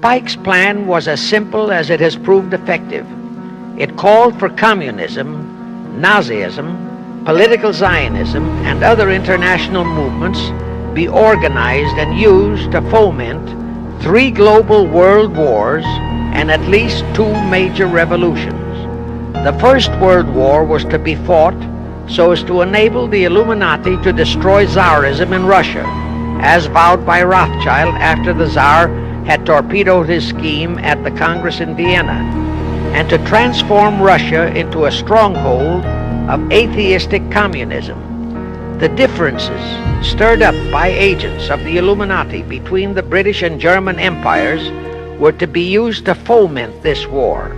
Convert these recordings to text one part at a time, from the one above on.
Pike's plan was as simple as it has proved effective. It called for communism, Nazism, political Zionism, and other international movements be organized and used to foment 3 global world wars and at least 2 major revolutions. The First World War was to be fought so as to enable the Illuminati to destroy Tsarism in Russia, as vowed by Rothschild after the Tsar had torpedoed his scheme at the Congress in Vienna, and to transform Russia into a stronghold of atheistic communism. The differences stirred up by agents of the Illuminati between the British and German empires were to be used to foment this war.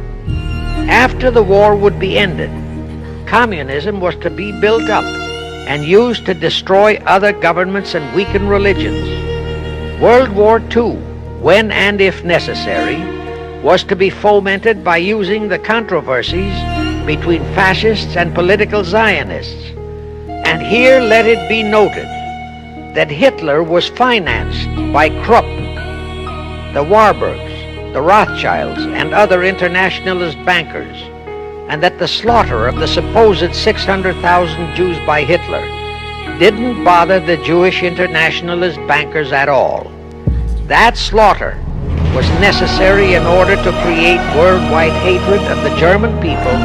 After the war would be ended, communism was to be built up and used to destroy other governments and weaken religions. World War II, when and if necessary, was to be fomented by using the controversies between fascists and political Zionists. And here let it be noted that Hitler was financed by Krupp, the Warburgs, the Rothschilds, and other internationalist bankers, and that the slaughter of the supposed 600,000 Jews by Hitler didn't bother the Jewish internationalist bankers at all. That slaughter was necessary in order to create worldwide hatred of the German people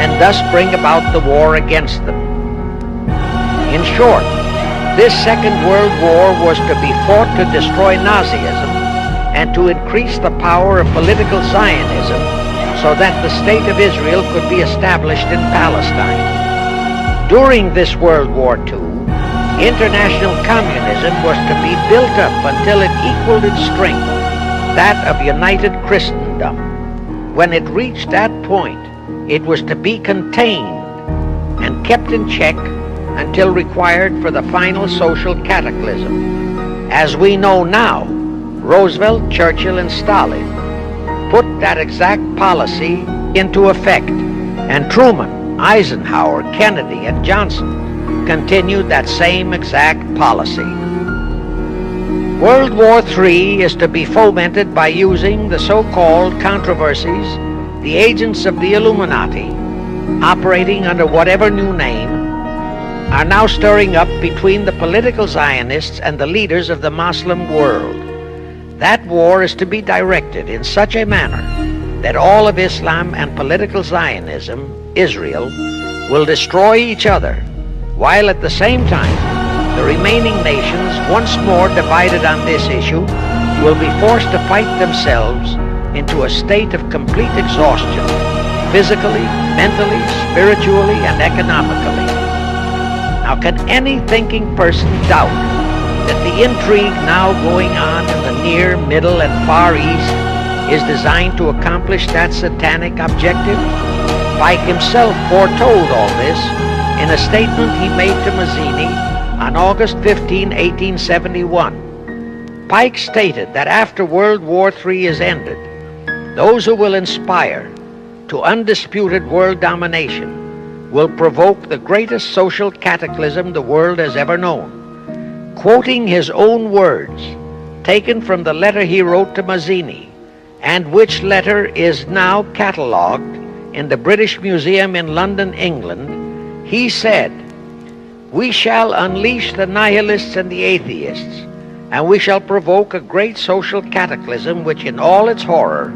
and thus bring about the war against them. In short, this Second World War was to be fought to destroy Nazism and to increase the power of political Zionism so that the State of Israel could be established in Palestine. During this World War II, international communism was to be built up until it equaled in strength that of united Christendom. When it reached that point, it was to be contained and kept in check until required for the final social cataclysm. As we know now, Roosevelt, Churchill, and Stalin put that exact policy into effect, and Truman, Eisenhower, Kennedy, and Johnson continued that same exact policy. World War III is to be fomented by using the so-called controversies the agents of the Illuminati, operating under whatever new name, are now stirring up between the political Zionists and the leaders of the Muslim world. That war is to be directed in such a manner that all of Islam and political Zionism, Israel, will destroy each other, while at the same time the remaining nations, once more divided on this issue, will be forced to fight themselves into a state of complete exhaustion, physically, mentally, spiritually, and economically. Now, can any thinking person doubt that the intrigue now going on in the near, middle, and far east is designed to accomplish that satanic objective? Pike himself foretold all this in a statement he made to Mazzini on August 15, 1871. Pike stated that after World War III is ended, those who will inspire to undisputed world domination will provoke the greatest social cataclysm the world has ever known. Quoting his own words, taken from the letter he wrote to Mazzini, and which letter is now catalogued in the British Museum in London, England, he said, "We shall unleash the nihilists and the atheists, and we shall provoke a great social cataclysm which in all its horror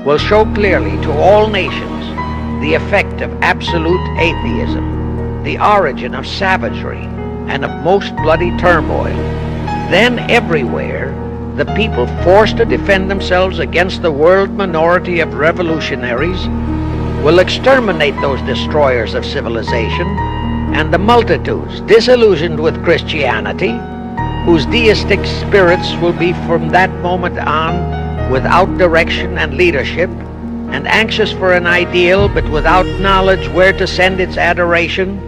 will show clearly to all nations the effect of absolute atheism, the origin of savagery and of most bloody turmoil. Then everywhere, the people forced to defend themselves against the world minority of revolutionaries will exterminate those destroyers of civilization, and the multitudes disillusioned with Christianity, whose deistic spirits will be from that moment on without direction and leadership, and anxious for an ideal but without knowledge where to send its adoration,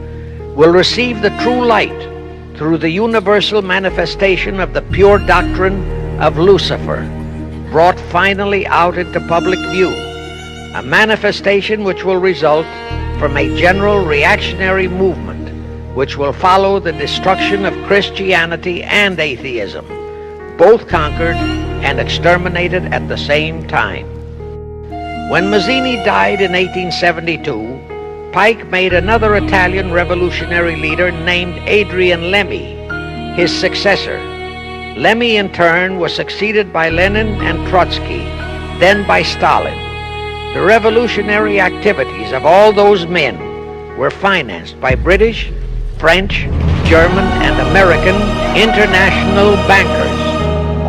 will receive the true light through the universal manifestation of the pure doctrine of Lucifer, brought finally out into public view, a manifestation which will result from a general reactionary movement which will follow the destruction of Christianity and atheism, both conquered and exterminated at the same time. When Mazzini died in 1872, Pike made another Italian revolutionary leader named Adrian Lemmi his successor. Lemmi, in turn, was succeeded by Lenin and Trotsky, then by Stalin. The revolutionary activities of all those men were financed by British, French, German, and American international bankers,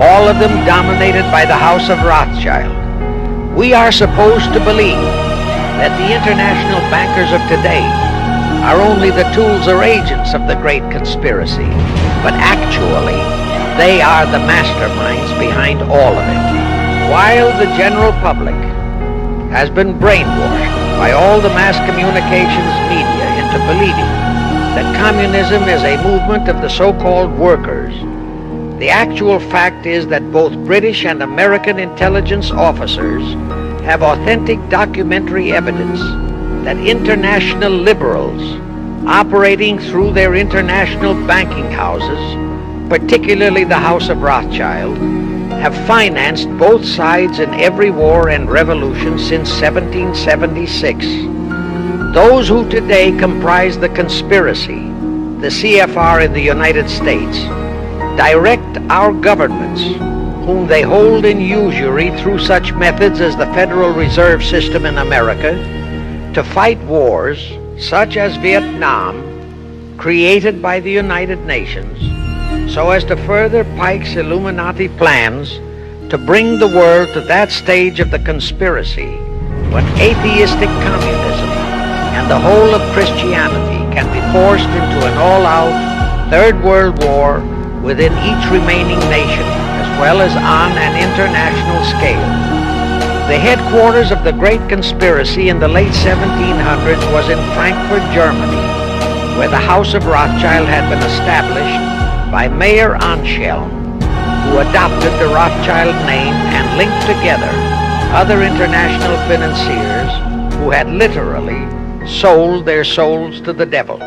all of them dominated by the House of Rothschild. We are supposed to believe that the international bankers of today are only the tools or agents of the great conspiracy, but actually they are the masterminds behind all of it. While the general public has been brainwashed by all the mass communications media into believing that communism is a movement of the so-called workers, the actual fact is that both British and American intelligence officers have authentic documentary evidence that international liberals operating through their international banking houses, particularly the House of Rothschild, have financed both sides in every war and revolution since 1776. Those who today comprise the conspiracy, the CFR in the United States, direct our governments, whom they hold in usury through such methods as the Federal Reserve System in America, to fight wars such as Vietnam, created by the United Nations, so as to further Pike's Illuminati plans to bring the world to that stage of the conspiracy when atheistic communism and the whole of Christianity can be forced into an all-out Third World War within each remaining nation, as well as on an international scale. The headquarters of the great conspiracy in the late 1700s was in Frankfurt, Germany, where the House of Rothschild had been established by Mayer Anschelm, who adopted the Rothschild name and linked together other international financiers who had literally sold their souls to the devil.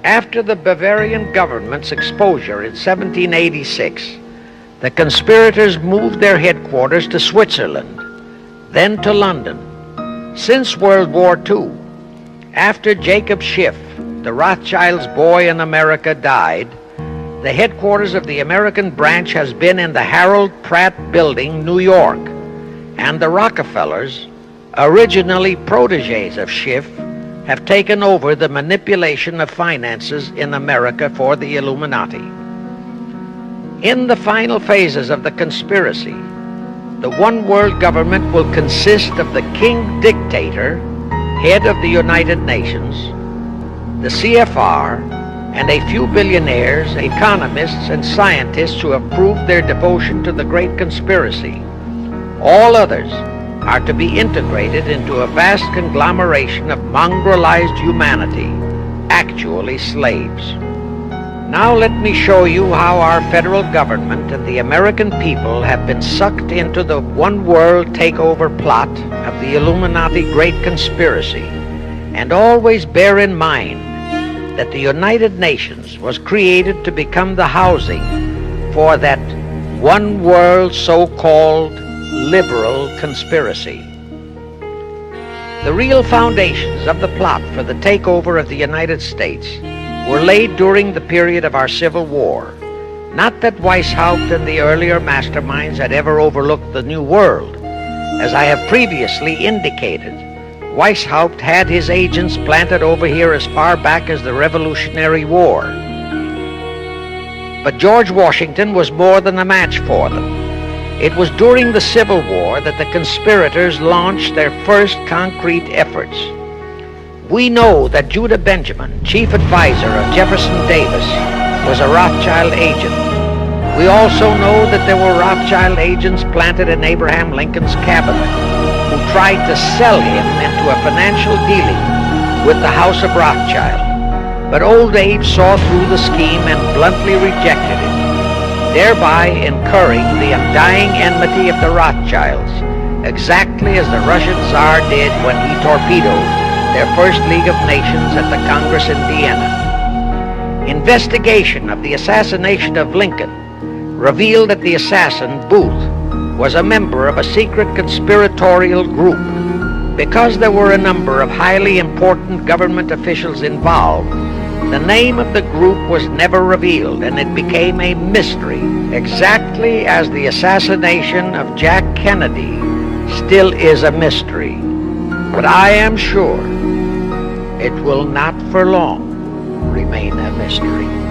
After the Bavarian government's exposure in 1786, the conspirators moved their headquarters to Switzerland, then to London. Since World War II, after Jacob Schiff, the Rothschild's boy in America, died, the headquarters of the American branch has been in the Harold Pratt Building, New York, and the Rockefellers, originally protégés of Schiff, have taken over the manipulation of finances in America for the Illuminati. In the final phases of the conspiracy, the one world government will consist of the king dictator, head of the United Nations, the CFR, and a few billionaires, economists, and scientists who have proved their devotion to the great conspiracy. All others are to be integrated into a vast conglomeration of mongrelized humanity, actually slaves. Now let me show you how our federal government and the American people have been sucked into the one world takeover plot of the Illuminati great conspiracy. And always bear in mind that the United Nations was created to become the housing for that one world so-called liberal conspiracy. The real foundations of the plot for the takeover of the United States were laid during the period of our Civil War. Not that Weishaupt and the earlier masterminds had ever overlooked the New World. As I have previously indicated, Weishaupt had his agents planted over here as far back as the Revolutionary War. But George Washington was more than a match for them. It was during the Civil War that the conspirators launched their first concrete efforts. We know that Judah Benjamin, chief advisor of Jefferson Davis, was a Rothschild agent. We also know that there were Rothschild agents planted in Abraham Lincoln's cabinet who tried to sell him into a financial dealing with the House of Rothschild. But old Abe saw through the scheme and bluntly rejected it, thereby incurring the undying enmity of the Rothschilds, exactly as the Russian Tsar did when he torpedoed their first League of Nations at the Congress in Vienna. Investigation of the assassination of Lincoln revealed that the assassin, Booth, was a member of a secret conspiratorial group. Because there were a number of highly important government officials involved, the name of the group was never revealed, and it became a mystery, exactly as the assassination of Jack Kennedy still is a mystery. But I am sure it will not for long remain a mystery.